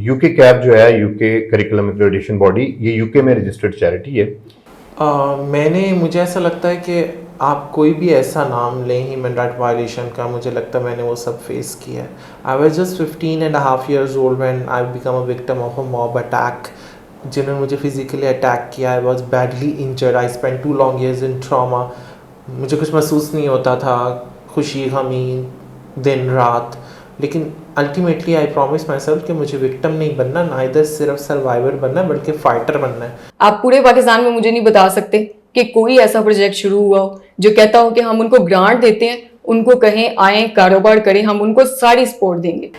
UK cab जो है, UK curriculum accreditation body, ये यूके में रजिस्टर्ड चैरिटी है। मुझे ऐसा लगता है कि आप कोई भी ऐसा नाम लें ह्यूमन राइट वायलेशन का, मुझे लगता है मैंने वो सब फेस किया है। I was just 15.5 years old when I become a victim of a mob attack, जिन्होंने मुझे फिजिकली अटैक किया। I was badly injured, I spend 2 long years in trauma. मुझे कुछ महसूस नहीं होता था, खुशी गमी दिन रात, लेकिन ultimately I promise my self कि मुझे विक्टिम नहीं बनना, ना इधर सिर्फ सर्वाइवर बनना है बल्कि फाइटर बनना है। आप पूरे पाकिस्तान में मुझे नहीं बता सकते कि कोई ऐसा प्रोजेक्ट शुरू हुआ हो जो कहता हो कि हम उनको ग्रांट देते हैं, उनको कहें आए कारोबार करें, हम उनको सारी सपोर्ट देंगे।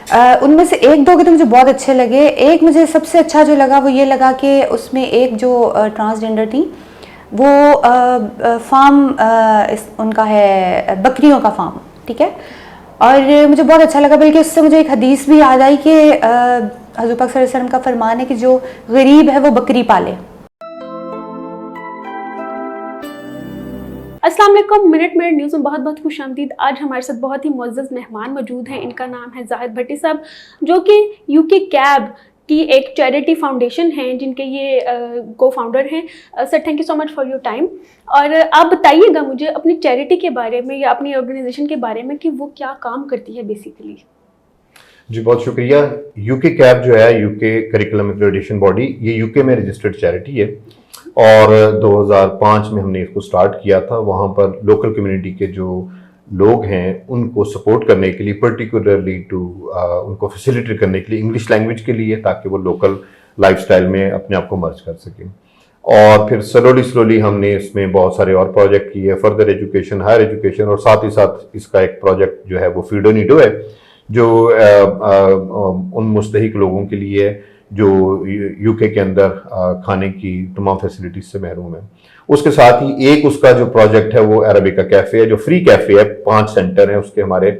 उनमें से एक दो के तो मुझे बहुत अच्छे लगे। एक मुझे सबसे अच्छा जो लगा वो ये लगा कि उसमें एक जो ट्रांसजेंडर थी वो फार्म उनका है बकरियों का फार्म, ठीक है। और मुझे बहुत अच्छा लगा, बल्कि उससे मुझे एक हदीस भी याद आई कि हज़रत पाक सल्लल्लाहु अलैहि वसल्लम का फरमान है कि जो गरीब है वो बकरी पाले। अस्सलाम वालेकुम, मिनट न्यूज़ में बहुत बहुत खुश आमदीद। आज हमारे साथ बहुत ही मुअज़्ज़ज़ मेहमान मौजूद हैं। इनका नाम है जाहिद भट्टी साहब, जो कि यूके कैब की एक चैरिटी फाउंडेशन है, जिनके ये को फाउंडर हैं। Sir, thank you so much for your time. और आप बताइएगा मुझे अपनी चैरिटी के बारे में या अपनी ऑर्गेनाइजेशन के बारे में कि वो क्या काम करती है बेसिकली। जी बहुत शुक्रिया। यूके कैब जो है, यूके करिकुलम एक्रेडिटेशन बॉडी, ये यूके में रजिस्टर्ड चैरिटी है और 2005 में हमने इसको स्टार्ट किया था। वहाँ पर लोकल कम्युनिटी के जो लोग हैं उनको सपोर्ट करने के लिए, पर्टिकुलरली उनको फैसिलिटेट करने के लिए इंग्लिश लैंग्वेज के लिए, ताकि वो लोकल लाइफस्टाइल में अपने आप को मर्ज कर सकें। और फिर स्लोली हमने इसमें बहुत सारे और प्रोजेक्ट किए, फर्दर एजुकेशन, हायर एजुकेशन, और साथ ही साथ इसका एक प्रोजेक्ट जो है वो फीडो नीडो है, जो उन मुस्तहिक लोगों के लिए है जो यूके के अंदर खाने की तमाम फैसिलिटीज से महरूम है। उसके साथ ही एक उसका जो प्रोजेक्ट है वो अरेबिका कैफ़े है, जो फ्री कैफ़े है। 5 सेंटर हैं उसके, हमारे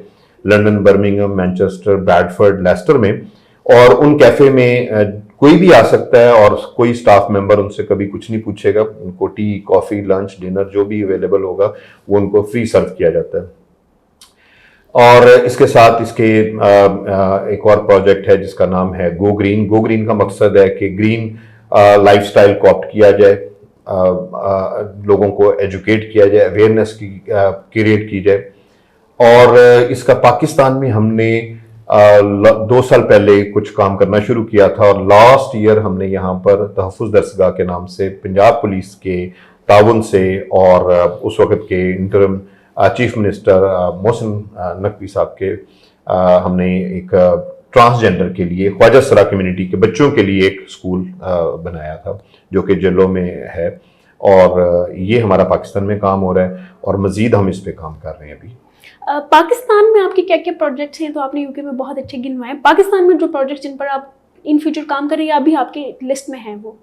London, Birmingham, Manchester, Bradford, Leicester में। और उन कैफ़े में कोई भी आ सकता है और कोई स्टाफ मेंबर उनसे कभी कुछ नहीं पूछेगा। उनको टी, कॉफ़ी, लंच, डिनर जो भी अवेलेबल होगा वो उनको फ्री सर्व किया जाता है। और इसके साथ इसके एक और प्रोजेक्ट है जिसका नाम है गो ग्रीन। गो ग्रीन का मकसद है कि ग्रीन लाइफस्टाइल को ऑप्ट किया जाए, लोगों को एजुकेट किया जाए, अवेयरनेस की क्रिएट की जाए। और इसका पाकिस्तान में हमने 2 साल पहले कुछ काम करना शुरू किया था, और लास्ट ईयर हमने यहाँ पर तहफ़्फ़ुज़ दरसगाह के नाम से पंजाब पुलिस के ताउन से और उस वक़्त के interim chief minister Mohsin Naqvi साहब के हमने एक ट्रांसजेंडर के लिए, ख्वाजा सरा कम्युनिटी के बच्चों के लिए एक स्कूल बनाया था, जो कि जल्लो में है। और ये हमारा पाकिस्तान में काम हो रहा है और मज़ीद हम इस पे काम कर रहे हैं अभी। पाकिस्तान में आपके क्या क्या प्रोजेक्ट्स हैं? तो आपने यूके में बहुत अच्छे गिनवाए। पाकिस्तान में जो प्रोजेक्ट्स जिन पर आप इन फ्यूचर काम कर रही है अभी आपके लिस्ट में हैं वो?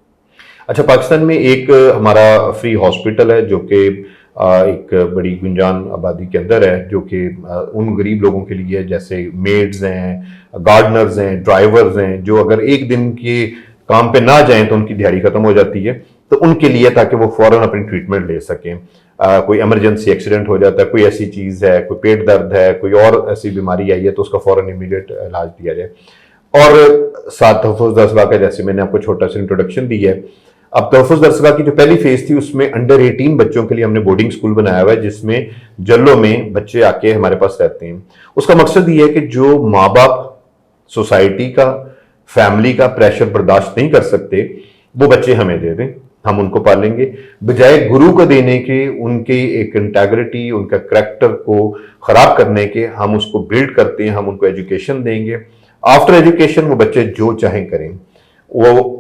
अच्छा, पाकिस्तान में एक हमारा फ्री हॉस्पिटल है जो कि एक बड़ी गुंजान आबादी के अंदर है, जो कि उन गरीब लोगों के लिए है, जैसे मेड्स हैं, गार्डनर्स हैं, ड्राइवर्स हैं, जो अगर एक दिन के काम पे ना जाएं तो उनकी दिहाड़ी खत्म हो जाती है, तो उनके लिए, ताकि वो फौरन अपनी ट्रीटमेंट ले सकें। कोई इमरजेंसी एक्सीडेंट हो जाता है, कोई ऐसी चीज़ है, कोई पेट दर्द है, कोई और ऐसी बीमारी आई है, तो उसका फौरन इमीडिएट इलाज दिया जाए। और साथ तहफ़्फ़ुज़ दरसगाह का, जैसे मैंने आपको छोटा सा इंट्रोडक्शन दी है, अब तहफ़्फ़ुज़ दरसगाह की जो पहली फेज थी उसमें अंडर 18 बच्चों के लिए हमने बोर्डिंग स्कूल बनाया हुआ है, जिसमें जल्लो में बच्चे आके हमारे पास रहते हैं। उसका मकसद ये है कि जो माँ बाप सोसाइटी का, फैमिली का प्रेशर बर्दाश्त नहीं कर सकते, वो बच्चे हमें दे दें, हम उनको पालेंगे। बजाय गुरु को देने के, उनकी एक इंटेग्रिटी, उनका करैक्टर को खराब करने के, हम उसको बिल्ड करते हैं, हम उनको एजुकेशन देंगे। आफ्टर एजुकेशन वो बच्चे जो चाहें करें। वो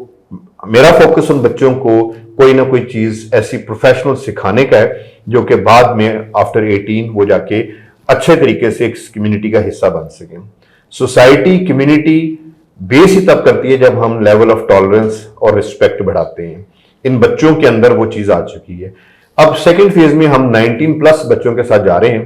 मेरा फोकस उन बच्चों को कोई ना कोई चीज ऐसी प्रोफेशनल सिखाने का है, जो कि बाद में आफ्टर 18 वो जाके अच्छे तरीके से एक कम्युनिटी का हिस्सा बन सकें। सोसाइटी, कम्युनिटी बेस ही तब करती है जब हम लेवल ऑफ टॉलरेंस और रिस्पेक्ट बढ़ाते हैं। इन बच्चों के अंदर वो चीज आ चुकी है। अब सेकेंड फेज में हम 19+ बच्चों के साथ जा रहे हैं,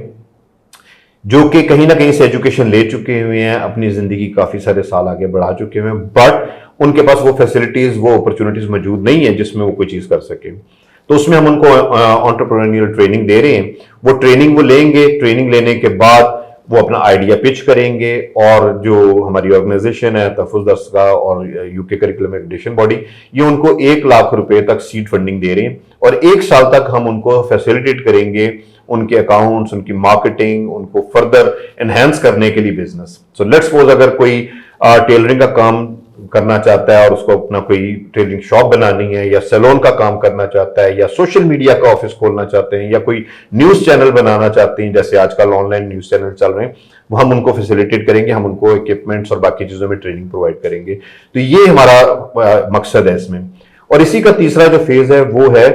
जो कि कहीं ना कहीं से एजुकेशन ले चुके हुए हैं, अपनी जिंदगी काफी सारे साल आगे बढ़ा चुके हुए हैं, बट उनके पास वो फैसिलिटीज, वो अपॉर्चुनिटीज मौजूद नहीं है जिसमें वो कोई चीज कर सके। तो उसमें हम उनको एंटरप्रेन्योरियल ट्रेनिंग दे रहे हैं। वो ट्रेनिंग वो लेंगे, ट्रेनिंग लेने के बाद वो अपना आइडिया पिच करेंगे और जो हमारी ऑर्गेनाइजेशन है तहफ़्फ़ुज़ दरसगाह और यूके करिकुलम एक्रेडिटेशन बॉडी, ये उनको 1 लाख रुपए तक सीड फंडिंग दे रहे हैं और 1 साल तक हम उनको फैसिलिटेट करेंगे उनके अकाउंट्स, उनकी मार्केटिंग, उनको फर्दर एनहेंस करने के लिए बिजनेस। सो लेट्स सपोज अगर कोई टेलरिंग का काम करना चाहता है और उसको अपना कोई टेलरिंग शॉप बनानी है, या सैलून का काम करना चाहता है, या सोशल मीडिया का ऑफिस खोलना चाहते हैं, या कोई न्यूज चैनल बनाना चाहते हैं, जैसे आजकल ऑनलाइन न्यूज चैनल चल रहे हैं, वो हम उनको फैसिलिटेट करेंगे, हम उनको इक्विपमेंट्स और बाकी चीजों में ट्रेनिंग प्रोवाइड करेंगे। तो ये हमारा मकसद है इसमें। और इसी का तीसरा जो फेज है वो है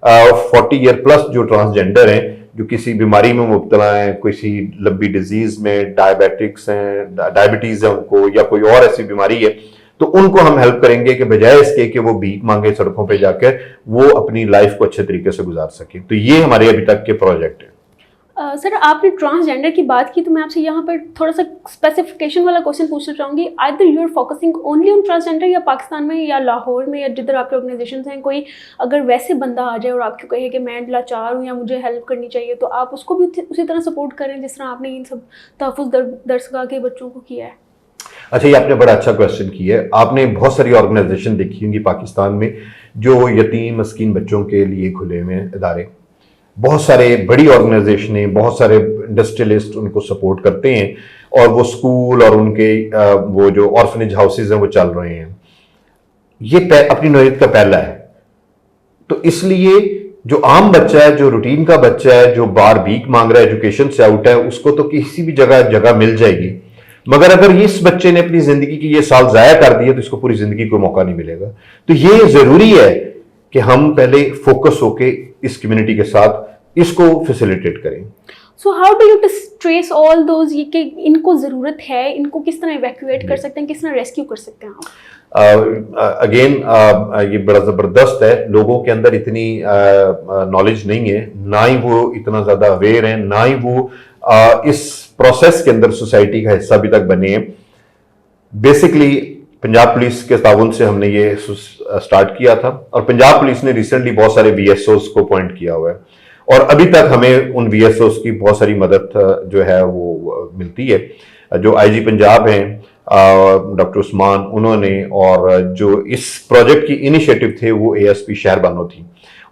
40 ईयर प्लस जो ट्रांसजेंडर हैं, जो किसी बीमारी में मुब्तला हैं, किसी लंबी डिजीज में, डायबिटिक्स हैं, डायबिटीज है उनको, या कोई और ऐसी बीमारी है, तो उनको हम हेल्प करेंगे कि बजाय इसके कि वो भीख मांगे सड़कों पे जाकर, वो अपनी लाइफ को अच्छे तरीके से गुजार सके। तो ये हमारे अभी तक के प्रोजेक्ट है। सर, आपने ट्रांसजेंडर की बात की तो मैं आपसे यहाँ पर थोड़ा सा स्पेसिफिकेशन वाला क्वेश्चन पूछना चाहूँगी। Either you are focusing only on transgender, या पाकिस्तान में या लाहौर में या जिधर आपके ऑर्गेनाइजेशन हैं, कोई अगर वैसे बंदा आ जाए और आपको कहे कि मैं लाचार हूँ या मुझे हेल्प करनी चाहिए, तो आप उसको भी उसी तरह सपोर्ट करें जिस तरह आपने इन सब तहफ़्फ़ुज़ दरसगाह के बच्चों को किया है? अच्छा, ये आपने बड़ा अच्छा क्वेश्चन किया है। आपने बहुत सारी ऑर्गेनाइजेशन देखी होंगी पाकिस्तान में जो यतीम मस्कीन बच्चों के लिए खुले में इदारे, बहुत सारे बड़ी ऑर्गेनाइजेशनें, बहुत सारे इंडस्ट्रियलिस्ट उनको सपोर्ट करते हैं और वो स्कूल और उनके वो जो ऑर्फनेज हाउसेज हैं वो चल रहे हैं। ये अपनी नौयत का पहला है। तो इसलिए जो आम बच्चा है, जो रूटीन का बच्चा है, जो बाहर भीख मांग रहा है, एजुकेशन से आउट है, उसको तो किसी भी जगह मिल जाएगी, मगर अगर इस बच्चे ने अपनी जिंदगी की ये साल जाया कर दिए तो इसको पूरी जिंदगी कोई मौका नहीं मिलेगा। तो ये जरूरी है कि हम पहले फोकस होके इस कम्युनिटी के साथ इसको फैसिलिटेट करें। So how do you trace all those, ये कि इनको ज़रूरत है, इनको किस तरह इवैक्यूएट कर सकते हैं, किस तरह रेस्क्यू कर सकते हैं आप? अगेन ये बड़ा ज़बरदस्त है। लोगों के अंदर इतनी नॉलेज नहीं है, ना ही वो इतना ज़्यादा अवेयर हैं, ना ही वो इस प्रोसेस के अंदर सोसाइटी का हिस्सा अभी तक बने हैं। बेसिकली पंजाब पुलिस के ताउन से हमने ये स्टार्ट किया था और पंजाब पुलिस ने रिसेंटली बहुत सारे VSOs को अपॉइंट किया हुआ है और अभी तक हमें उन VSOs की बहुत सारी मदद जो है वो मिलती है। जो IG पंजाब हैं डॉक्टर उस्मान, उन्होंने, और जो इस प्रोजेक्ट की इनिशिएटिव थे वो ASP शहरबानो थी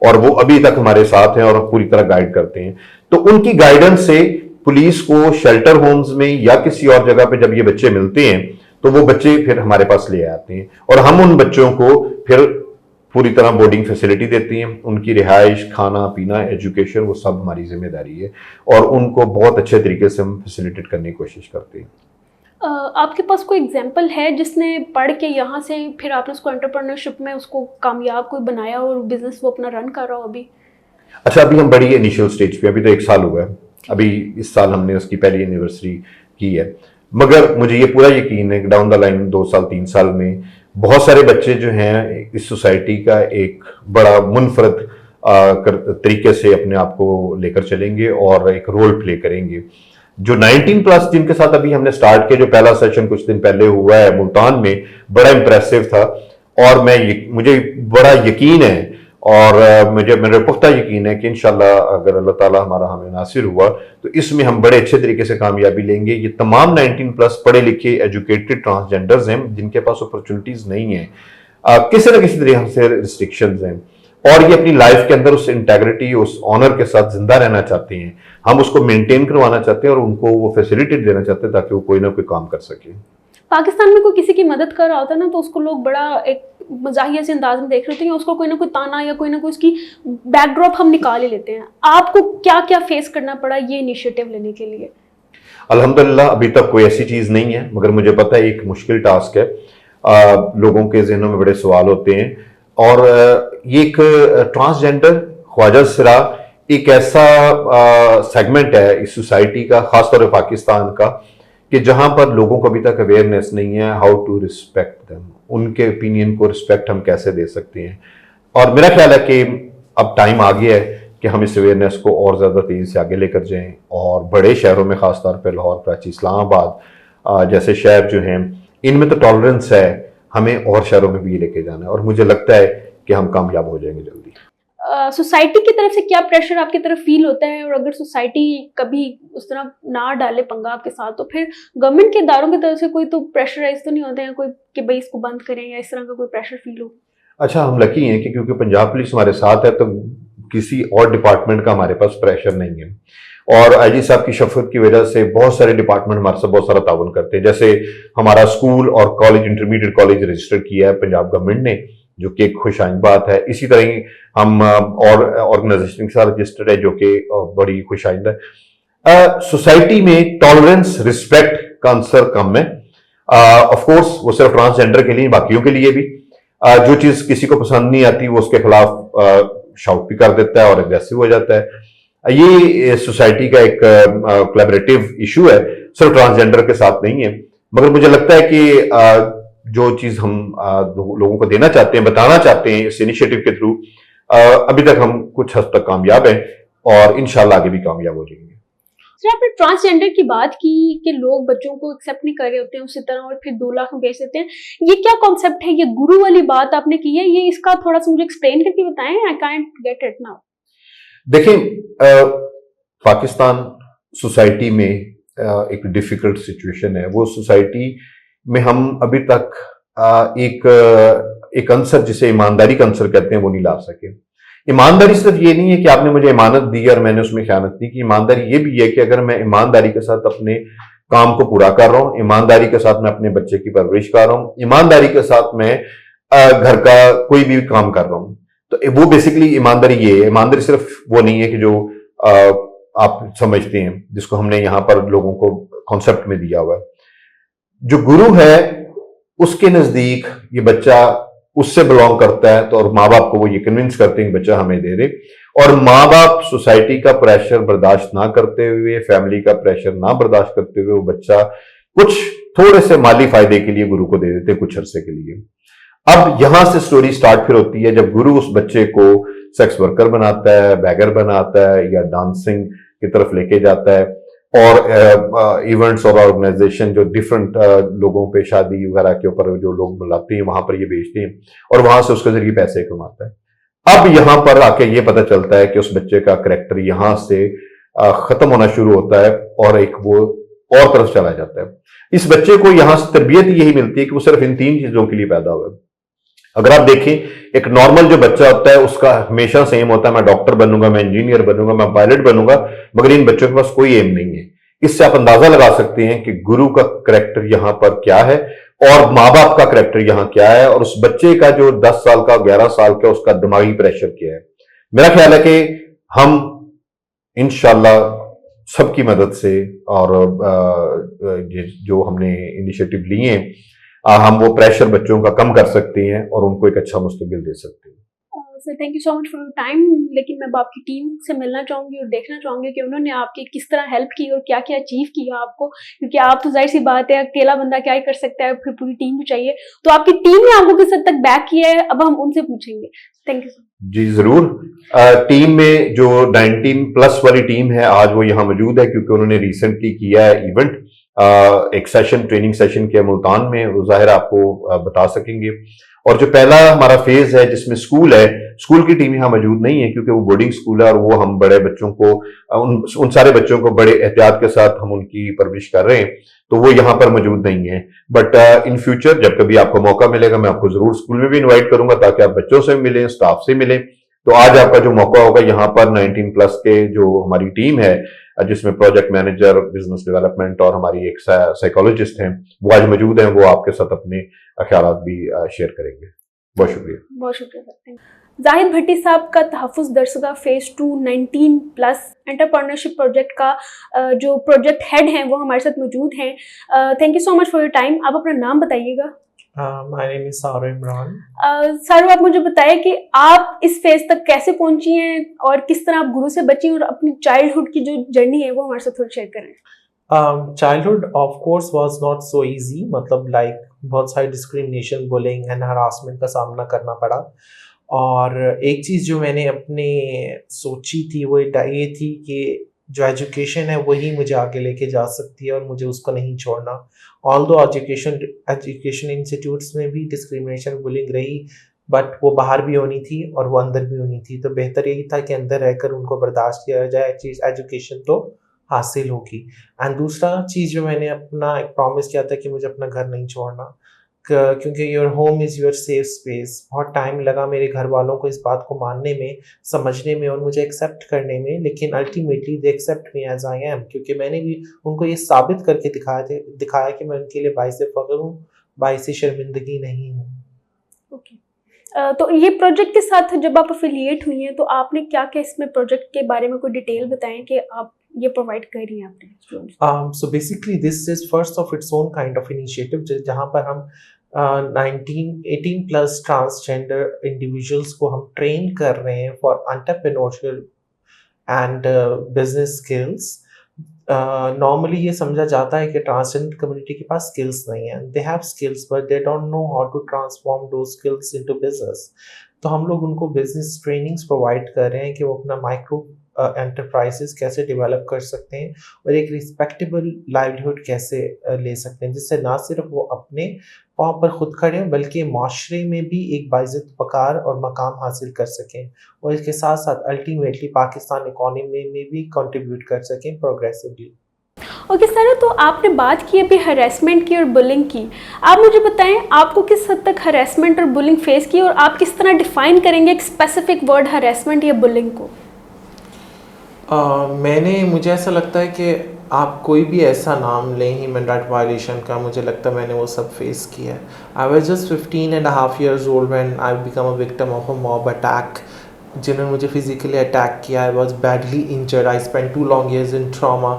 और वो अभी तक हमारे साथ हैं और पूरी तरह गाइड करते हैं। तो उनकी गाइडेंस से पुलिस को शेल्टर होम्स में या किसी और जगह पे जब ये बच्चे मिलते हैं तो वो बच्चे फिर हमारे पास ले आते हैं और हम उन बच्चों को फिर पूरी तरह बोर्डिंग फैसिलिटी देती हैं। उनकी रिहाइश, खाना पीना, एजुकेशन, वो सब हमारी जिम्मेदारी है और उनको बहुत अच्छे तरीके से हम फैसिलिटेट करने की कोशिश करते हैं। आपके पास कोई एग्जाम्पल है जिसने पढ़ के यहाँ से फिर आपने उसको एंटरप्रेन्योरशिप में उसको कामयाब कोई बनाया और बिजनेस वो अपना रन कर रहा हो अभी? अच्छा, अभी हम बड़ी इनिशियल स्टेज पे, अभी तो 1 साल हुआ है, अभी इस साल हमने उसकी पहली एनिवर्सरी की है, मगर मुझे ये पूरा यकीन है कि डाउन द लाइन 2 साल 3 साल में बहुत सारे बच्चे जो हैं इस सोसाइटी का एक बड़ा मुनफरद तरीके से अपने आप को लेकर चलेंगे और एक रोल प्ले करेंगे। जो 19 प्लस जिनके साथ अभी हमने स्टार्ट किया, जो पहला सेशन कुछ दिन पहले हुआ है मुल्तान में, बड़ा इंप्रेसिव था और मुझे बड़ा यकीन है और मेरे पुख्ता यकीन है कि इंशाल्लाह अगर अल्लाह ताला हमें नासिर हुआ तो इसमें हम बड़े अच्छे तरीके से कामयाबी लेंगे। ये तमाम 19 प्लस पढ़े लिखे एजुकेटेड ट्रांसजेंडर्स हैं जिनके पास अपॉर्चुनिटीज नहीं है, किसी न किसी तरीके से रिस्ट्रिक्शंस हैं और ये अपनी लाइफ के अंदर उस इंटेग्रिटी, उस ऑनर के साथ जिंदा रहना चाहते हैं। हम उसको मेंटेन करवाना चाहते हैं और उनको वो फैसिलिटेट देना चाहते हैं ताकि वो कोई ना कोई काम कर सके। पाकिस्तान में कोई किसी की मदद कर रहा होता है ना तो उसको लोग बड़ा एक मजाहिया से अंदाज में देख रहे होते हैं, उसको कोई ना कोई ताना या कोई ना कोई उसकी बैकड्रॉप हम निकाल ही लेते हैं। आपको क्या क्या फेस करना पड़ा ये इनिशिएटिव लेने के लिए? अल्हम्दुलिल्लाह अभी तक कोई ऐसी चीज नहीं है, मगर मुझे पता है एक मुश्किल टास्क है। लोगों के जहनों में बड़े सवाल होते हैं और ये एक ट्रांसजेंडर ख्वाजा सिरा एक ऐसा सेगमेंट है इस सोसाइटी का, खासतौर पर पाकिस्तान का, कि जहां पर लोगों को अभी तक अवेयरनेस नहीं है हाउ टू रिस्पेक्ट देम, उनके ओपिनियन को रिस्पेक्ट हम कैसे दे सकते हैं। और मेरा ख्याल है कि अब टाइम आ गया है कि हम इस अवेयरनेस को और ज़्यादा तेज़ी से आगे लेकर जाएं और बड़े शहरों में, ख़ासतौर पर लाहौर, कराची, इस्लामाबाद जैसे शहर जो हैं, इनमें तो टॉलरेंस है, हमें और शहरों में भी ये लेके जाना है और मुझे लगता है कि हम कामयाब हो जाएंगे जल्दी। सोसाइटी की तरफ से क्या प्रेशर आपकी तरफ फील होता है, और अगर सोसाइटी कभी उस तरह ना डाले पंगा आपके साथ, तो फिर गवर्नमेंट के इदारों की तरफ से कोई तो प्रेशराइज तो नहीं होते हैं कोई कि भाई इसको बंद करें, या इस तरह का कोई प्रेशर फील हो? अच्छा, हम लकी हैं कि क्योंकि पंजाब पुलिस हमारे साथ है, तो किसी और डिपार्टमेंट का हमारे पास प्रेशर नहीं है। और आईजी साहब की शफकत की वजह से बहुत सारे डिपार्टमेंट हमारे साथ बहुत सारा ताउन करते हैं। जैसे हमारा स्कूल और कॉलेज, इंटरमीडिएट कॉलेज रजिस्टर किया है पंजाब गवर्नमेंट ने, जो कि एक खुशाइन बात है। इसी तरह ही हम और ऑर्गेनाइजेशन के साथ रजिस्टर्ड है, जो कि बड़ी खुशाइंद है। सोसाइटी में टॉलरेंस, रिस्पेक्ट का आंसर कम है। ऑफ कोर्स वो सिर्फ ट्रांसजेंडर के लिए, बाकियों के लिए भी जो चीज किसी को पसंद नहीं आती वो उसके खिलाफ शाउट भी कर देता है और एग्रेसिव हो जाता है। ये सोसाइटी का एक कोलैबोरेटिव इशू है, सिर्फ ट्रांसजेंडर के साथ नहीं है। मगर मुझे लगता है कि जो चीज हम लोगों को देना चाहते हैं, बताना चाहते हैं इस इनिशिएटिव के थ्रू, अभी तक हम कुछ हद तक कामयाब हैं और इंशाल्लाह आगे भी कामयाब हो जाएंगे। सर, आपने ट्रांसजेंडर की बात की कि लोग बच्चों को एक्सेप्ट नहीं कर रहे होते हैं उसी तरह, और फिर 2 लाख में बेच देते हैं। ये क्या कॉन्सेप्ट है? ये गुरु वाली बात आपने की है, ये इसका थोड़ा सा मुझे एक्सप्लेन करके बताएं। I can't get it now. देखें, पाकिस्तान सोसाइटी में एक डिफिकल्ट सिचुएशन है। वो सोसाइटी में हम अभी तक एक आंसर, जिसे ईमानदारी का आंसर कहते हैं, वो नहीं ला सके। ईमानदारी सिर्फ ये नहीं है कि आपने मुझे इमानत दी और मैंने उसमें खयानत की, कि ईमानदारी ये भी है कि अगर मैं ईमानदारी के साथ अपने काम को पूरा कर रहा हूं, ईमानदारी के साथ मैं अपने बच्चे की परवरिश कर रहा हूं, ईमानदारी के साथ मैं घर का कोई भी काम कर रहा हूं, तो वो बेसिकली ईमानदारी ये है। ईमानदारी सिर्फ वो नहीं है कि जो आप समझते हैं, जिसको हमने यहां पर लोगों को कॉन्सेप्ट में दिया हुआ है। जो गुरु है उसके नजदीक ये बच्चा उससे बिलोंग करता है, तो और माँ बाप को वो ये कन्विंस करते हैं कि बच्चा हमें दे दे, और माँ बाप सोसाइटी का प्रेशर बर्दाश्त ना करते हुए, फैमिली का प्रेशर ना बर्दाश्त करते हुए, वो बच्चा कुछ थोड़े से माली फायदे के लिए गुरु को दे देते कुछ अरसे के लिए। अब यहां से स्टोरी स्टार्ट फिर होती है जब गुरु उस बच्चे को सेक्स वर्कर बनाता है, बैगर बनाता है, या डांसिंग की तरफ लेके जाता है, और इवेंट्स और ऑर्गेनाइजेशन जो डिफरेंट लोगों पे शादी वगैरह के ऊपर जो लोग बुलाते हैं वहां पर ये बेचते हैं, और वहां से उसके जरिए पैसे कमाता है। अब यहां पर आके ये पता चलता है कि उस बच्चे का करैक्टर यहां से खत्म होना शुरू होता है और एक वो और तरफ चला जाता है। इस बच्चे को यहां से तरबियत यही मिलती है कि वो सिर्फ इन 3 चीजों के लिए पैदा हुआ है। अगर आप देखें, एक नॉर्मल जो बच्चा होता है उसका हमेशा सेम होता है, मैं डॉक्टर बनूंगा, मैं इंजीनियर बनूंगा, मैं पायलट बनूंगा, मगर इन बच्चों के पास कोई एम नहीं है। इससे आप अंदाजा लगा सकते हैं कि गुरु का करैक्टर यहां पर क्या है और माँ बाप का करैक्टर यहां क्या है, और उस बच्चे का जो 10 साल का, 11 साल का, उसका दिमागी प्रेशर क्या है। मेरा ख्याल है कि हम इंशाल्लाह सबकी मदद से और जो हमने इनिशिएटिव लिए हैं, हम वो प्रेशर बच्चों का कम कर सकते हैं और उनको एक अच्छा मुस्तकबिल दे सकते हैं। Sir, thank you so much for your time. लेकिन मैं आपकी टीम से मिलना चाहूँगी और देखना चाहूँगी कि उन्होंने आपकी किस तरह हेल्प की और क्या क्या अचीव किया आपको, क्योंकि आप तो जाहिर सी बात है अकेला बंदा क्या ही कर सकता है, फिर पूरी टीम भी चाहिए। तो आपकी टीम ने आपको किस हद तक बैक किया है, अब हम उनसे पूछेंगे। Thank you sir. जी जरूर। टीम में जो 19+ वाली टीम है आज वो यहाँ मौजूद है, क्योंकि उन्होंने रिसेंटली किया है इवेंट, एक सेशन, ट्रेनिंग सेशन किया मुल्तान में, वो जाहिर आपको बता सकेंगे। और जो पहला हमारा फेज है जिसमें स्कूल है, स्कूल की टीम यहाँ मौजूद नहीं है क्योंकि वो बोर्डिंग स्कूल है, और वो हम बड़े बच्चों को उन सारे बच्चों को बड़े एहतियात के साथ हम उनकी परवरिश कर रहे हैं, तो वो यहाँ पर मौजूद नहीं है। बट इन फ्यूचर जब कभी आपको मौका मिलेगा, मैं आपको जरूर स्कूल में भी इन्वाइट करूंगा ताकि आप बच्चों से मिलें, स्टाफ से मिलें। तो आज आपका जो मौका होगा यहाँ पर 19+ के जो हमारी टीम है, जिसमें प्रोजेक्ट मैनेजर, बिजनेस डेवलपमेंट और हमारी एक साइकोलॉजिस्ट हैं, वो आज मौजूद हैं, वो आपके साथ अपने ख्यालात भी शेयर करेंगे। बहुत शुक्रिया। बहुत शुक्रिया सर। जाहिद भट्टी साहब का तहफ़्फ़ुज़ दरसगाह फेज़ 2 19+ एंटरप्रेन्योरशिप प्रोजेक्ट का जो प्रोजेक्ट हेड हैं वो हमारे साथ मौजूद हैं। Thank you so much for your time. आप अपना नाम बताइएगा। माय नेम इज सारा इमरान। सारू, आप मुझे बताएं कि आप इस फेज तक कैसे पहुंची हैं और किस तरह आप गुरु से बची, और अपनी चाइल्डहुड की जो जर्नी है वो हमारे साथ थोड़ी शेयर करें। Childhood of course was not so easy, मतलब लाइक बहुत सारी डिस्क्रिमिनेशन, बुलिंग एंड हरासमेंट का सामना करना पड़ा। और एक चीज़ जो मैंने अपने सोची थी वो ये थी कि जो एजुकेशन है वही मुझे आगे लेके जा सकती है और मुझे उसको नहीं छोड़ना। ऑल्दो एजुकेशन इंस्टीट्यूट्स में भी डिस्क्रिमिनेशन, बुलिंग रही, बट वो बाहर भी होनी थी और वो अंदर भी होनी थी, तो बेहतर यही था कि अंदर रहकर उनको बर्दाश्त किया जाए, चीज़ एजुकेशन तो हासिल होगी। एंड दूसरा चीज़ जो मैंने अपना एक प्रॉमिस किया था कि मुझे अपना घर नहीं छोड़ना, क्योंकि your home is your safe space. बहुत टाइम लगा मेरे घर वालों को इस बात को मानने में, समझने में और मुझे एक्सेप्ट करने में, लेकिन ultimately they accept me as I am, क्योंकि मैंने भी उनको ये साबित करके दिखाया कि मैं उनके लिए बाइस फ़ख्र हूँ, बाइस शर्मिंदगी नहीं हूँ। ओके। तो ये प्रोजेक्ट के साथ जब आप अफिलिएट हुई हैं तो आपने क्या क्या इसमें प्रोजेक्ट के बारे में कोई डिटेल बताएं कि आप ये प्रोवाइड कर रही हैं अपने स्टूडेंट्स को? So basically this is first of its own kind of initiative जहाँ पर हम 18+ ट्रांसजेंडर इंडिविजुअल्स को हम ट्रेन कर रहे हैं for entrepreneurship and business skills. Normally ये समझा जाता है कि ट्रांसजेंडर कम्युनिटी के पास स्किल्स नहीं है, they have skills but they don't know how to transform those skills into business. तो हम लोग उनको बिजनेस ट्रेनिंग्स प्रोवाइड कर रहे हैं कि वो अपना माइक्रो एंटरप्राइजेस कैसे डेवलप कर सकते हैं और एक रिस्पेक्टेबल लाइवलीहुड कैसे ले सकते हैं, जिससे ना सिर्फ वो अपने पाँव पर खुद खड़े हों बल्कि माशरे में भी एक बाइज़्ज़त वक़ार और मकाम हासिल कर सकें और इसके साथ साथ अल्टीमेटली पाकिस्तान इकॉनमी में भी कंट्रीब्यूट कर सकें प्रोग्रेसिवली। ओके सर, तो आपने बात की अभी हरेसमेंट की और बुलिंग की। आप मुझे बताएं आपको किस हद तक हरेसमेंट और बुलिंग फेस की और आप किस तरह डिफाइन करेंगे एक स्पेसिफिक वर्ड हरेसमेंट या बुलिंग को? मुझे ऐसा लगता है कि आप कोई भी ऐसा नाम लें ह्यूमन राइट वायलेशन का, मुझे लगता है मैंने वो सब फेस किया है। I was just 15.5 years old when I become a victim of a mob attack, जिन्होंने मुझे फिजिकली अटैक किया। I was badly injured, I spent 2 long years in trauma.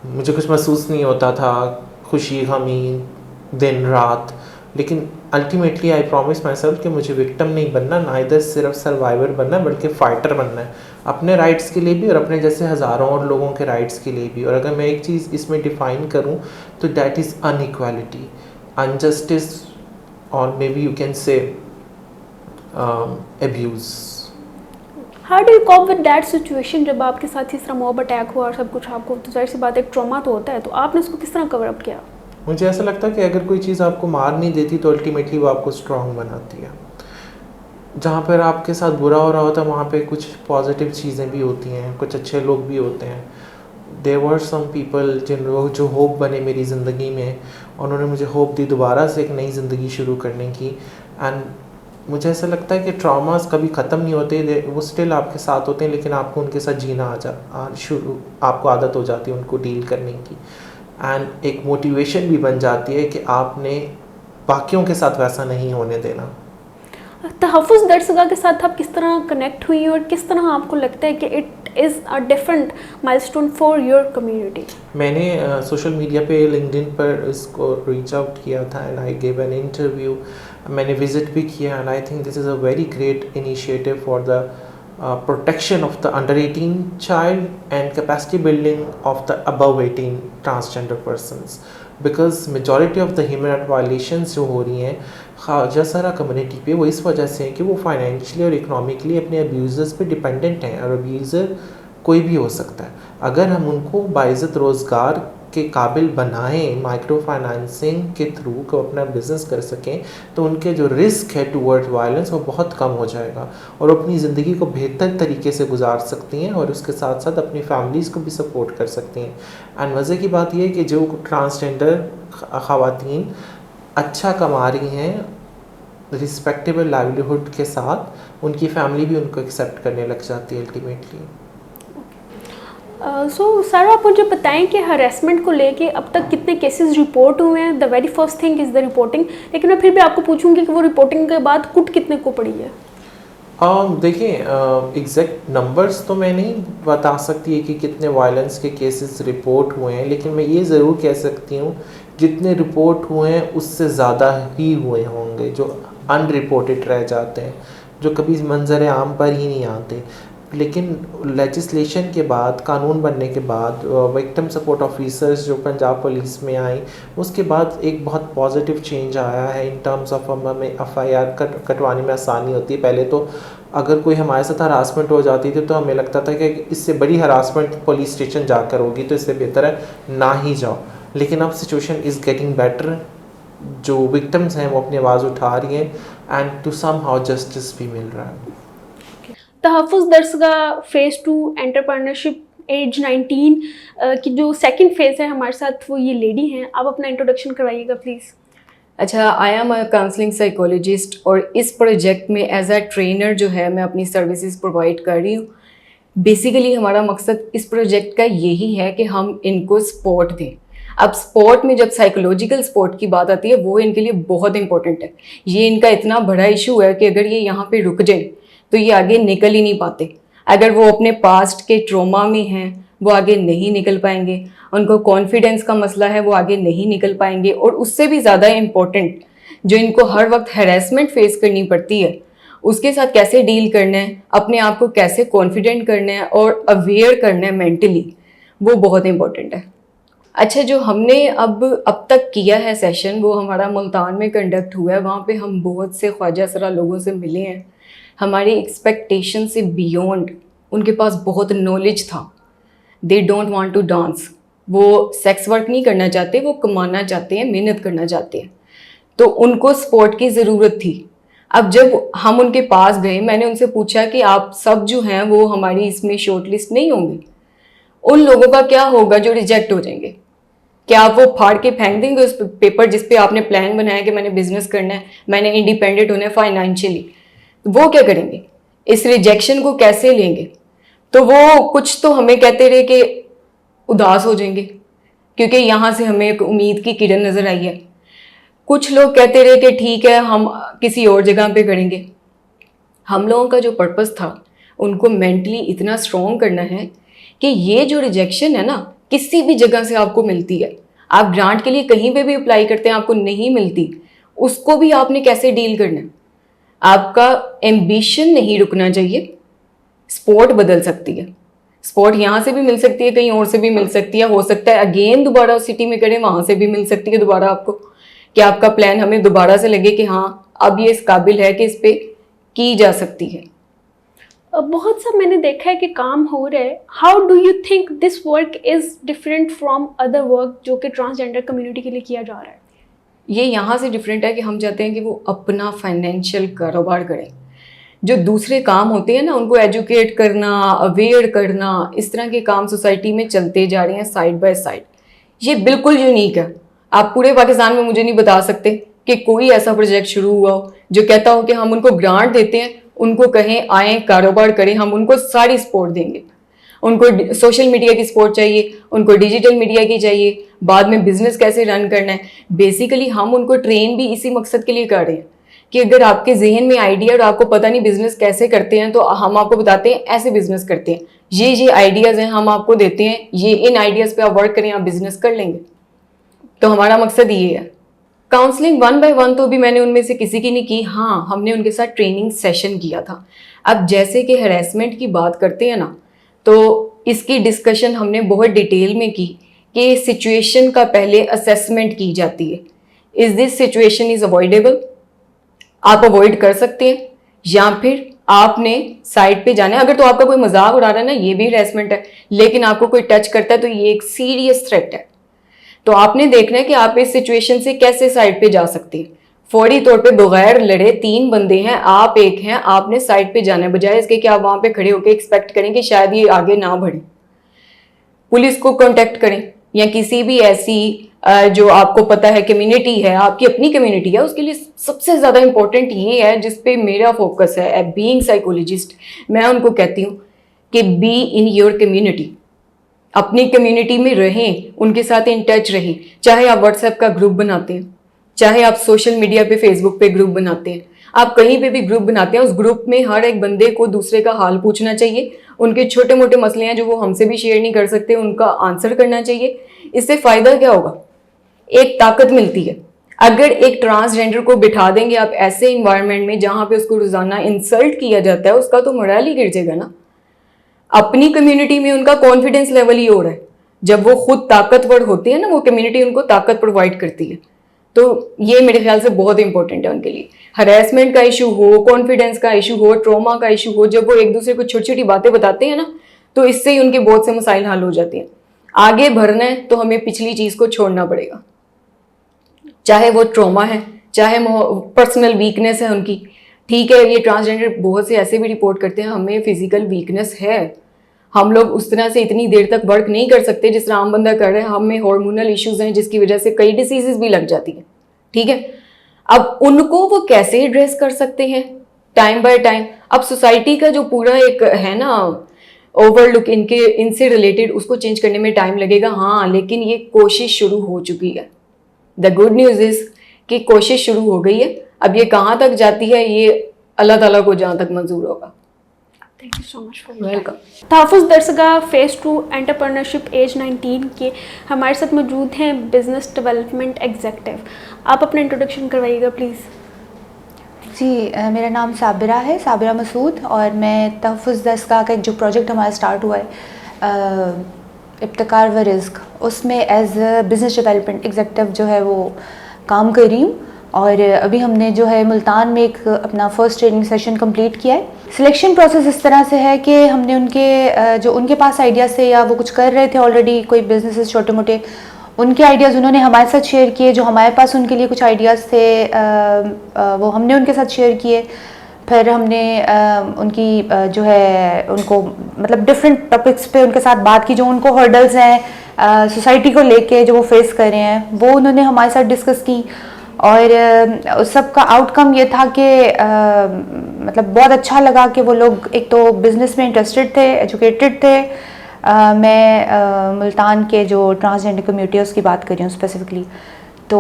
मुझे कुछ महसूस नहीं होता था, खुशी गमी दिन रात, लेकिन ultimately I promise my self कि मुझे विक्टिम नहीं बनना, ना इधर सिर्फ सर्वाइवर बनना है बल्कि फ़ाइटर बनना है, अपने राइट्स के लिए भी और अपने जैसे हज़ारों और लोगों के राइट्स के लिए भी। और अगर मैं एक चीज़ इसमें डिफ़ाइन करूं तो दैट इज़ अनइक्वालिटी, अनजस्टिस और may be you can say abuse. How do you corp with that situation जब आपके साथ इस तरह मॉब अटैक हुआ और सब कुछ आपको, तो जाहिर सी बात है एक ट्रॉमा तो होता है, तो आपने उसको किस तरह कवर अप किया? मुझे ऐसा लगता है कि अगर कोई चीज़ आपको मार नहीं देती तो अल्टीमेटली वो आपको स्ट्रॉन्ग बनाती है। जहाँ पर आपके साथ बुरा हो रहा होता है वहाँ पे कुछ पॉजिटिव चीज़ें भी होती हैं, कुछ अच्छे लोग भी होते हैं। देयर वर सम पीपल जिन लोग जो होप बने मेरी ज़िंदगी में, उन्होंने मुझे होप दी दोबारा से एक नई ज़िंदगी शुरू करने की। एंड मुझे ऐसा लगता है कि ट्रॉमास कभी ख़त्म नहीं होते, वो स्टिल आपके साथ होते हैं, लेकिन आपको उनके साथ जीना आपको आदत हो जाती है उनको डील करने की। एंड एक मोटिवेशन भी बन जाती है कि आपने बाकियों के साथ वैसा नहीं होने देना। तहफ़्फ़ुज़ दरसगाह के साथ आप किस तरह कनेक्ट हुई और किस तरह आपको लगता है कि it is a different milestone for your community? मैंने सोशल मीडिया पे लिंक्डइन पर इसको रीच आउट किया था and I give an interview, मैंने विज़िट भी किया and I think this is a very great initiative for the protection of the under 18 child and capacity building of the above 18 transgender persons, because majority of the human rights violations जो हो रही हैं ख्वाजा सरा community पे, वो इस वजह से है कि वो फाइनेंशियली और इकोनॉमिकली अपने अब्यूज़र्स पे डिपेंडेंट हैं, और अब्यूज़र कोई भी हो सकता है। अगर हम उनको बाइज़्ज़त रोज़गार के काबिल बनाएं, माइक्रो फाइनेंसिंग के थ्रू को अपना बिजनेस कर सकें, तो उनके जो रिस्क है टूवर्ड वायलेंस वो बहुत कम हो जाएगा और अपनी ज़िंदगी को बेहतर तरीके से गुजार सकती हैं और उसके साथ साथ अपनी फैमिलीज़ को भी सपोर्ट कर सकती हैं। एंड मज़े की बात यह है कि जो ट्रांसजेंडर ख़वातीन अच्छा कमा रही हैं रिस्पेक्टेबल लाइवलीहुड के साथ, उनकी फैमिली भी उनको एक्सेप्ट करने लग जाती है अल्टीमेटली। सो सर, आप मुझे बताएं कि हरेसमेंट को लेके अब तक कितने केसेस रिपोर्ट हुए हैं? The very first thing is the reporting, लेकिन मैं फिर भी आपको पूछूंगी कि वो रिपोर्टिंग के बाद कुट कितने को पड़ी है? देखिए, एग्जैक्ट नंबर्स तो मैं नहीं बता सकती है कि कितने वायलेंस के केसेस रिपोर्ट हुए हैं, लेकिन मैं ये ज़रूर कह सकती हूँ जितने रिपोर्ट हुए हैं उससे ज़्यादा ही हुए होंगे जो अनरिपोर्टेड रह जाते हैं, जो कभी मंजर आम पर ही नहीं आते। लेकिन लेजिस्लेशन के बाद, कानून बनने के बाद, विक्टिम सपोर्ट ऑफिसर्स जो पंजाब पुलिस में आई, उसके बाद एक बहुत पॉजिटिव चेंज आया है इन टर्म्स ऑफ हमें FIR कटवाने में आसानी होती है। पहले तो अगर कोई हमारे साथ हरासमेंट हो जाती थी तो हमें लगता था कि इससे बड़ी हरासमेंट पुलिस स्टेशन जाकर होगी, तो इससे बेहतर है ना ही जाओ। लेकिन अब सिचुएशन इज़ गेटिंग बेटर, जो विक्टिम्स हैं वो अपनी आवाज़ उठा रही हैं and to somehow justice भी मिल रहा है। तहफ़्फ़ुज़ दरसगाह फ़ेज़ 2 एंटरप्रेन्योरशिप एज 19 की जो सेकंड फेज़ है हमारे साथ, वो ये लेडी हैं। आप अपना इंट्रोडक्शन करवाइएगा प्लीज़। अच्छा, I am a counselling psychologist और इस प्रोजेक्ट में एज अ ट्रेनर जो है मैं अपनी सर्विसेज प्रोवाइड कर रही हूँ। बेसिकली हमारा मकसद इस प्रोजेक्ट का यही है कि हम इनको सपोर्ट दें। अब स्पोर्ट में जब साइकोलॉजिकल सपोर्ट की बात आती है वो इनके लिए बहुत इंपॉर्टेंट है। ये इनका इतना बड़ा इशू है कि अगर ये यहाँ पे रुक जाए तो ये आगे निकल ही नहीं पाते। अगर वो अपने पास्ट के ट्रॉमा में हैं वो आगे नहीं निकल पाएंगे, उनको कॉन्फिडेंस का मसला है वो आगे नहीं निकल पाएंगे, और उससे भी ज़्यादा इम्पोर्टेंट जो इनको हर वक्त हैरेसमेंट फेस करनी पड़ती है उसके साथ कैसे डील करना है, अपने आप को कैसे कॉन्फिडेंट करना है और अवेयर करना है मेंटली, वो बहुत इंपॉर्टेंट है। अच्छा, जो हमने अब तक किया है सेशन वो हमारा मुल्तान में कंडक्ट हुआ है। वहाँ पे हम बहुत से ख्वाजा सरा लोगों से मिले हैं। हमारी एक्सपेक्टेशन से बियॉन्ड उनके पास बहुत नॉलेज था। They don't want to dance, वो सेक्स वर्क नहीं करना चाहते, वो कमाना चाहते हैं, मेहनत करना चाहते हैं, तो उनको सपोर्ट की ज़रूरत थी। अब जब हम उनके पास गए मैंने उनसे पूछा कि आप सब जो हैं वो हमारी इसमें शॉर्ट लिस्ट नहीं होंगे, उन लोगों का क्या होगा जो रिजेक्ट हो जाएंगे? क्या आप वो फाड़ के फेंक देंगे उस पेपर जिस पे आपने प्लान बनाया कि मैंने बिजनेस करना है, मैंने इंडिपेंडेंट होना है फाइनेंशियली? वो क्या करेंगे? इस रिजेक्शन को कैसे लेंगे? तो वो कुछ तो हमें कहते रहे कि उदास हो जाएंगे क्योंकि यहाँ से हमें एक उम्मीद की किरण नज़र आई है। कुछ लोग कहते रहे कि ठीक है हम किसी और जगह पे करेंगे। हम लोगों का जो पर्पस था उनको मेंटली इतना स्ट्रॉन्ग करना है कि ये जो रिजेक्शन है ना किसी भी जगह से आपको मिलती है, आप ग्रांट के लिए कहीं पे भी अप्लाई करते हैं आपको नहीं मिलती, उसको भी आपने कैसे डील करना है? आपका एम्बिशन नहीं रुकना चाहिए। स्पोर्ट बदल सकती है, स्पोर्ट यहाँ से भी मिल सकती है, कहीं और से भी मिल सकती है, हो सकता है अगेन दोबारा उस सिटी में करें, वहाँ से भी मिल सकती है दोबारा आपको, कि आपका प्लान हमें दोबारा से लगे कि हाँ अब ये इस काबिल है कि इस पे की जा सकती है। बहुत सा मैंने देखा है कि काम हो रहा है। How do you think this work is different from other work जो कि ट्रांसजेंडर कम्युनिटी के लिए किया जा रहा है? ये यहाँ से डिफरेंट है कि हम चाहते हैं कि वो अपना फाइनेंशियल कारोबार करें। जो दूसरे काम होते हैं ना उनको एजुकेट करना, अवेयर करना, इस तरह के काम सोसाइटी में चलते जा रहे हैं साइड बाय साइड। ये बिल्कुल यूनिक है। आप पूरे पाकिस्तान में मुझे नहीं बता सकते कि कोई ऐसा प्रोजेक्ट शुरू हुआ हो जो कहता हो कि हम उनको ग्रांट देते हैं, उनको कहें आएँ कारोबार करें, हम उनको सारी सपोर्ट देंगे। उनको सोशल मीडिया की सपोर्ट चाहिए, उनको डिजिटल मीडिया की चाहिए, बाद में बिजनेस कैसे रन करना है। बेसिकली हम उनको ट्रेन भी इसी मकसद के लिए कर रहे हैं कि अगर आपके जहन में आइडिया और आपको पता नहीं बिजनेस कैसे करते हैं तो हम आपको बताते हैं ऐसे बिजनेस करते हैं, ये आइडियाज़ हैं हम आपको देते हैं, ये इन आइडियाज़ पे आप वर्क करें, आप बिजनेस कर लेंगे। तो हमारा मकसद ये है। काउंसलिंग 1 by 1 तो भी मैंने उनमें से किसी की नहीं की। हाँ, हमने उनके साथ ट्रेनिंग सेशन किया था। अब जैसे कि हैरेसमेंट की बात करते हैं ना, तो इसकी डिस्कशन हमने बहुत डिटेल में की कि सिचुएशन का पहले असेसमेंट की जाती है। Is this situation is avoidable, आप अवॉइड कर सकते हैं, या फिर आपने साइड पे जाना है। अगर तो आपका कोई मजाक उड़ा रहा है ना, ये भी हैरेसमेंट है, लेकिन आपको कोई टच करता है तो ये एक सीरियस थ्रेट है। तो आपने देखना है कि आप इस सिचुएशन से कैसे साइड पे जा सकते हैं। फौरी तौर पे बगैर लड़े 3 बंदे हैं, आप एक हैं, आपने साइड पे जाना है, बजाय इसके कि आप वहां पे खड़े होकर एक्सपेक्ट करें कि शायद ये आगे ना बढ़े। पुलिस को कांटेक्ट करें या किसी भी ऐसी जो आपको पता है कम्युनिटी है, आपकी अपनी कम्युनिटी है, उसके लिए सबसे ज़्यादा इंपॉर्टेंट ये है जिस पे मेरा फोकस है। बीइंग साइकोलॉजिस्ट मैं उनको कहती हूँ कि बी इन योर कम्युनिटी, अपनी कम्युनिटी में रहें, उनके साथ इन टच रहें। चाहे आप व्हाट्सएप का ग्रुप बनाते हैं, चाहे आप सोशल मीडिया पे फेसबुक पे ग्रुप बनाते हैं, आप कहीं पे भी ग्रुप बनाते हैं, उस ग्रुप में हर एक बंदे को दूसरे का हाल पूछना चाहिए। उनके छोटे मोटे मसले हैं जो वो हमसे भी शेयर नहीं कर सकते, उनका आंसर करना चाहिए। इससे फ़ायदा क्या होगा? एक ताकत मिलती है। अगर एक ट्रांसजेंडर को बिठा देंगे आप ऐसे इन्वायरमेंट में जहाँ पे उसको रोज़ाना इंसल्ट किया जाता है, उसका तो मोरल ही गिर जाएगा ना। अपनी कम्युनिटी में उनका कॉन्फिडेंस लेवल ही हो रहा है। जब वो खुद ताकतवर होते हैं ना, वो कम्युनिटी उनको ताकत प्रोवाइड करती है। तो ये मेरे ख्याल से बहुत इंपॉर्टेंट है उनके लिए। हरेसमेंट का इशू हो, कॉन्फिडेंस का इशू हो, ट्रॉमा का इशू हो, जब वो एक दूसरे को छोटी छोटी बातें बताते हैं ना, तो इससे ही उनके बहुत से मसाइल हल हो जाते हैं। आगे बढ़ना है तो हमें पिछली चीज़ को छोड़ना पड़ेगा। चाहे वो ट्रॉमा है, चाहे पर्सनल वीकनेस है उनकी। ठीक है, ये ट्रांसजेंडर बहुत से ऐसे भी रिपोर्ट करते हैं हमें फिजिकल वीकनेस है, हम लोग उस तरह से इतनी देर तक वर्क नहीं कर सकते जिस तरह आम बंदा कर रहे हैं, हमें हार्मोनल इश्यूज हैं जिसकी वजह से कई डिसीजेस भी लग जाती हैं। ठीक है, अब उनको वो कैसे एड्रेस कर सकते हैं टाइम बाय टाइम? अब सोसाइटी का जो पूरा एक है ना ओवरलुक इनसे रिलेटेड, उसको चेंज करने में टाइम लगेगा। हाँ, लेकिन ये कोशिश शुरू हो चुकी है। द गुड न्यूज़ इज कि कोशिश शुरू हो गई है। अब ये कहाँ तक जाती है ये अल्लाह ताला को जहाँ तक मंजूर होगा। Thank you so much for welcome. तहफ़्फ़ुज़ दरसगाह फेज़ 2 एंटरप्रेन्योरशिप एज 19 के हमारे साथ मौजूद हैं बिजनेस डेवलपमेंट एग्जीक्यूटिव। आप अपना इंट्रोडक्शन करवाइएगा प्लीज़। जी, मेरा नाम साबिरा है, साबिरा मसूद, और मैं तहफ़्फ़ुज़ दरसगाह का एक जो प्रोजेक्ट हमारा स्टार्ट हुआ है इब्तिकार व रिज़्क़, उसमें एज बिज़नेस डेवलपमेंट एग्जीक्यूटिव जो है वो काम कर रही हूँ। और अभी हमने जो है मुल्तान में एक अपना फ़र्स्ट ट्रेनिंग सेशन कंप्लीट किया है। सिलेक्शन प्रोसेस इस तरह से है कि हमने उनके जो उनके पास आइडियाज़ थे या वो कुछ कर रहे थे ऑलरेडी, कोई बिजनेसेस छोटे मोटे, उनके आइडियाज़ उन्होंने हमारे साथ शेयर किए। जो हमारे पास उनके लिए कुछ आइडियाज़ थे वो हमने उनके साथ शेयर किए। फिर हमने उनकी जो है उनको मतलब डिफरेंट टॉपिक्स पे उनके साथ बात की, जो उनको हर्डल्स हैं सोसाइटी को लेके जो वो फेस कर रहे हैं, वो उन्होंने हमारे साथ डिस्कस की। और उस सब का आउटकम ये था कि मतलब बहुत अच्छा लगा कि वो लोग एक तो बिज़नेस में इंटरेस्टेड थे, एजुकेटेड थे। मैं मुल्तान के जो ट्रांसजेंडर कम्युनिटी है उसकी बात कर रही हूँ स्पेसिफिकली। तो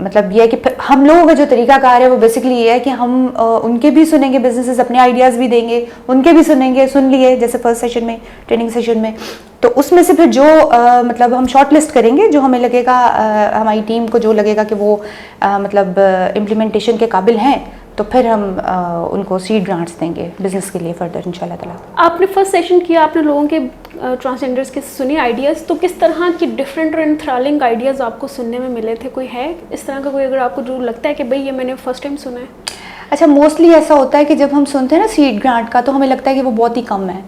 मतलब ये है कि हम लोगों का जो तरीक़ाकार है वो बेसिकली ये है कि हम उनके भी सुनेंगे, बिजनेसेस अपने आइडियाज़ भी देंगे, उनके भी सुनेंगे, सुन लिए जैसे फर्स्ट सेशन में, ट्रेनिंग सेशन में। तो उसमें से फिर जो मतलब हम शॉर्ट लिस्ट करेंगे, जो हमें लगेगा हमारी टीम को जो लगेगा कि वो मतलब इम्प्लीमेंटेशन के काबिल हैं, तो फिर हम उनको सीड ग्रांट्स देंगे बिज़नेस के लिए फर्दर इंशाल्लाह ताला। आपने फर्स्ट सेशन किया, आपने लोगों के ट्रांसजेंडर्स के सुने आइडियाज़, तो किस तरह की डिफरेंट और एंथ्रालिंग आइडियाज़ आपको सुनने में मिले थे? कोई है इस तरह का कोई अगर आपको जो लगता है कि भाई ये मैंने फर्स्ट टाइम सुना है? अच्छा, मोस्टली ऐसा होता है कि जब हम सुनते हैं ना सीड ग्रांट का, तो हमें लगता है कि वो बहुत ही कम है।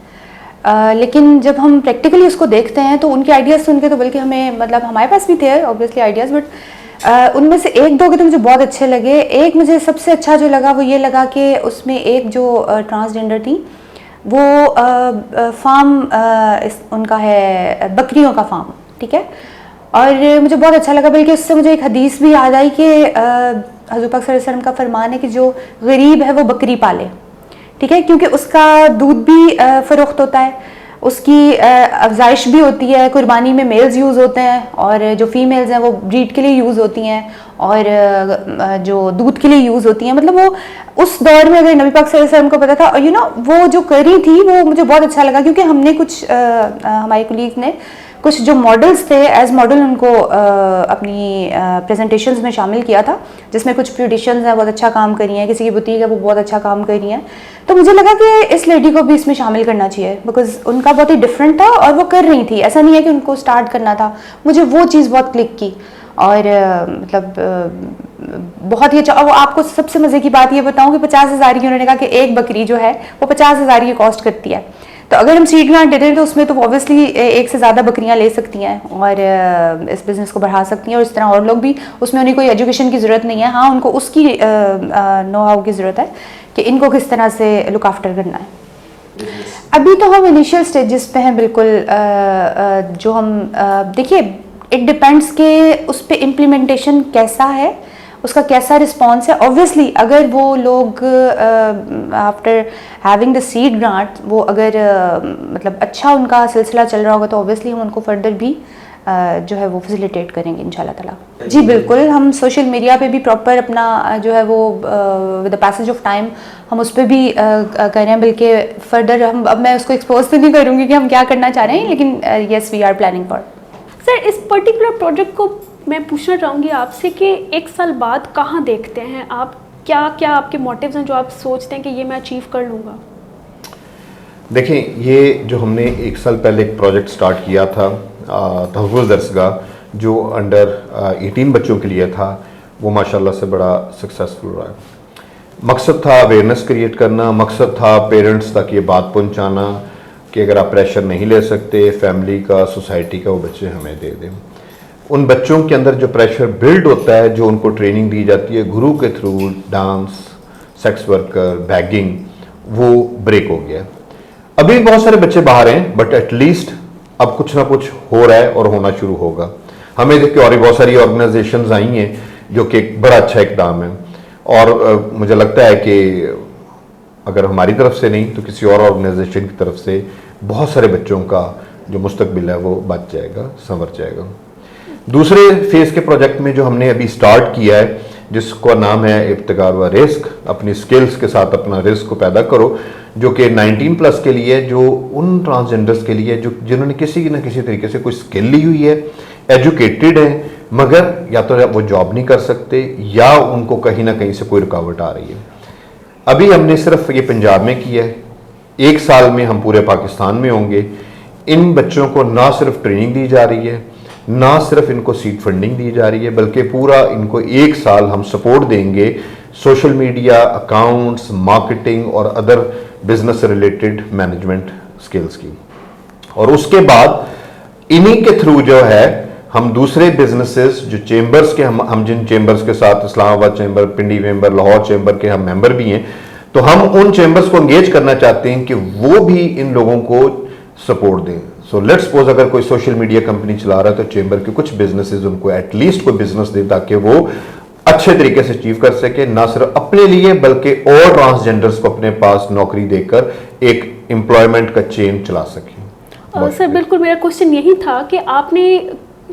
लेकिन जब हम प्रैक्टिकली उसको देखते हैं तो उनके आइडियाज़ सुन के तो बल्कि हमें मतलब हमारे पास भी थे ऑब्वियसली आइडियाज़, बट उनमें से एक दो के तो मुझे बहुत अच्छे लगे। एक मुझे सबसे अच्छा जो लगा वो ये लगा कि उसमें एक जो ट्रांसजेंडर थी वो फार्म उनका है बकरियों का फार्म, ठीक है। और मुझे बहुत अच्छा लगा, बल्कि उससे मुझे एक हदीस भी याद आई कि हज़रत पाक सल्लल्लाहु अलैहि वसल्लम का फरमान है कि जो गरीब है वो बकरी पाले, ठीक है, क्योंकि उसका दूध भी फ़रोख्त होता है, उसकी अफजाइश भी होती है, कुर्बानी में मेल्स यूज़ होते हैं और जो फीमेल्स हैं वो ब्रीड के लिए यूज़ होती हैं और जो दूध के लिए यूज़ होती हैं। मतलब वो उस दौर में अगर नबी पाक सल्लल्लाहु अलैहि वसल्लम को पता था, और वो जो करी थी वो मुझे बहुत अच्छा लगा, क्योंकि हमने कुछ हमारे कोलीग्स ने कुछ जो मॉडल्स थे एज मॉडल उनको अपनी प्रेजेंटेशंस में शामिल किया था, जिसमें कुछ ब्यूटिशियंस हैं बहुत अच्छा काम कर रही हैं, किसी की बुटीक है वो बहुत अच्छा काम कर रही हैं। तो मुझे लगा कि इस लेडी को भी इसमें शामिल करना चाहिए, बिकॉज उनका बहुत ही डिफरेंट था और वो कर रही थी, ऐसा नहीं है कि उनको स्टार्ट करना था। मुझे वो चीज़ बहुत क्लिक की और मतलब बहुत ही अच्छा। और आपको सबसे मज़े की बात ये बताऊँ कि 50,000 की उन्होंने कहा कि एक बकरी जो है वो 50,000 की कॉस्ट करती है। तो अगर हम सीड ग्रांट देते हैं तो उसमें तो ऑब्वियसली एक से ज़्यादा बकरियां ले सकती हैं और इस बिज़नेस को बढ़ा सकती हैं, और इस तरह और लोग भी, उसमें उन्हें कोई एजुकेशन की ज़रूरत नहीं है। हाँ, उनको उसकी नो हाउ की ज़रूरत है कि इनको किस तरह से लुक आफ्टर करना है। अभी तो हम इनिशियल स्टेजेस पे हैं बिल्कुल। जो हम देखिए, इट डिपेंड्स कि उस पर इम्प्लीमेंटेशन कैसा है, उसका कैसा रिस्पॉन्स है। ऑब्वियसली अगर वो लोग after having the seed grant वो अगर मतलब अच्छा उनका सिलसिला चल रहा होगा तो ऑब्वियसली हम उनको फर्दर भी जो है वो फैसिलिटेट करेंगे इंशाल्लाह ताला। जी बिल्कुल, हम सोशल मीडिया पे भी प्रॉपर अपना जो है वो with the passage of time हम उस पर भी कर रहे हैं, बल्कि फर्दर हम अब मैं उसको एक्सपोज तो नहीं करूँगी कि हम क्या करना चाह रहे हैं, लेकिन yes we are planning for. Sir, इस पर्टिकुलर प्रोजेक्ट को मैं पूछना चाहूँगी आपसे कि 1 साल बाद कहाँ देखते हैं आप? क्या क्या आपके मोटिव्स हैं जो आप सोचते हैं कि ये मैं अचीव कर लूँगा? देखें, ये जो हमने 1 साल पहले एक प्रोजेक्ट स्टार्ट किया था तहफ़्फ़ुज़ दरसगाह, जो अंडर 18 बच्चों के लिए था, वो माशाल्लाह से बड़ा सक्सेसफुल रहा है। मकसद था अवेयरनेस क्रिएट करना, मकसद था पेरेंट्स तक ये बात पहुँचाना कि अगर आप प्रेशर नहीं ले सकते फैमिली का, सोसाइटी का, वो बच्चे हमें दे दें। उन बच्चों के अंदर जो प्रेशर बिल्ड होता है, जो उनको ट्रेनिंग दी जाती है गुरु के through, dance, sex worker, bagging, वो ब्रेक हो गया। अभी बहुत सारे बच्चे बाहर हैं, बट एटलीस्ट अब कुछ ना कुछ हो रहा है और होना शुरू होगा। हमें देखिए और भी बहुत सारी ऑर्गेनाइजेशंस आई हैं जो कि एक बड़ा अच्छा इकदाम है, और मुझे लगता है कि अगर हमारी तरफ से नहीं तो किसी और ऑर्गेनाइजेशन की तरफ से बहुत सारे बच्चों का जो मुस्तकबिल है वो बच जाएगा, संवर जाएगा। दूसरे फेज के प्रोजेक्ट में जो हमने अभी स्टार्ट किया है, जिसका नाम है इब्तिकार व रिस्क, अपनी स्किल्स के साथ अपना रिस्क को पैदा करो, जो कि 19+ के लिए, जो उन ट्रांसजेंडर्स के लिए जो जिन्होंने किसी न किसी तरीके से कोई स्किल ली हुई है, एजुकेटेड हैं, मगर या तो वो जॉब नहीं कर सकते या उनको कहीं ना कहीं से कोई रुकावट आ रही है। अभी हमने सिर्फ ये पंजाब में किया है, 1 साल में हम पूरे पाकिस्तान में होंगे। इन बच्चों को ना सिर्फ ट्रेनिंग दी जा रही है, ना सिर्फ इनको सीट फंडिंग दी जा रही है, बल्कि पूरा इनको 1 साल हम सपोर्ट देंगे सोशल मीडिया, अकाउंट्स, मार्केटिंग और other business related management skills की। और उसके बाद इन्हीं के थ्रू जो है हम दूसरे बिजनेसेस जो चेंबर्स के, हम जिन चेंबर्स के साथ, इस्लामाबाद चेंबर, पिंडी चेंबर, लाहौर चेंबर के हम मेंबर भी हैं, तो हम उन चेंबर्स को एंगेज करना चाहते हैं कि वो भी इन लोगों को सपोर्ट दें। सो लेट्स सपोज अगर कोई सोशल मीडिया कंपनी चला रहा है तो चेंबर के कुछ बिजनेसेस उनको एटलीस्ट कोई बिजनेस दे ताकि वो अच्छे तरीके से अचीव कर सके, ना सिर्फ अपने लिए बल्कि और ट्रांसजेंडर्स को अपने पास नौकरी देकर एक एम्प्लॉयमेंट का चेन चला सके। सर बिल्कुल, मेरा क्वेश्चन यही था कि आपने,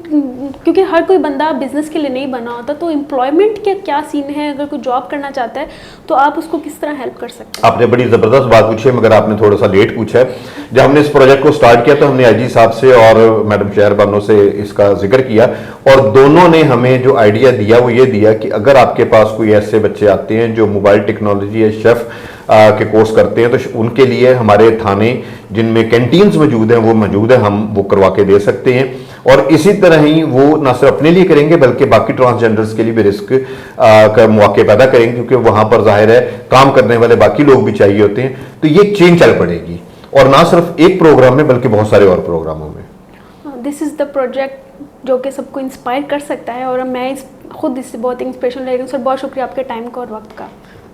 क्योंकि हर कोई बंदा बिजनेस के लिए नहीं बना होता, तो एम्प्लॉयमेंट के क्या सीन है? अगर कोई जॉब करना चाहता है तो आप उसको किस तरह हेल्प कर सकते हैं? आपने बड़ी ज़बरदस्त बात पूछी है, मगर आपने थोड़ा सा लेट पूछा है। जब हमने इस प्रोजेक्ट को स्टार्ट किया तो हमने आईजी साहब से और मैडम शहर बानो से इसका जिक्र किया, और दोनों ने हमें जो आइडिया दिया वो ये दिया कि अगर आपके पास कोई ऐसे बच्चे आते हैं जो मोबाइल टेक्नोलॉजी या शेफ़ के कोर्स करते हैं, तो उनके लिए हमारे थाने जिनमें कैंटीन्स मौजूद हैं वो मौजूद है, हम वो करवा के दे सकते हैं। और इसी तरह ही वो ना सिर्फ अपने लिए करेंगे बल्कि बाकी ट्रांसजेंडर्स के लिए भी रिस्क का मौके पैदा करेंगे, क्योंकि वहां पर जाहिर है काम करने वाले बाकी लोग भी चाहिए होते हैं। तो ये चेन चल पड़ेगी, और ना सिर्फ एक प्रोग्राम में बल्कि बहुत सारे और प्रोग्रामों में। दिस इज़ द प्रोजेक्ट जो कि सबको इंस्पायर कर सकता है, और मैं खुद इससे बहुत इंस्पिरेशन ले रही हूँ। सर बहुत शुक्रिया आपके टाइम का और वक्त का।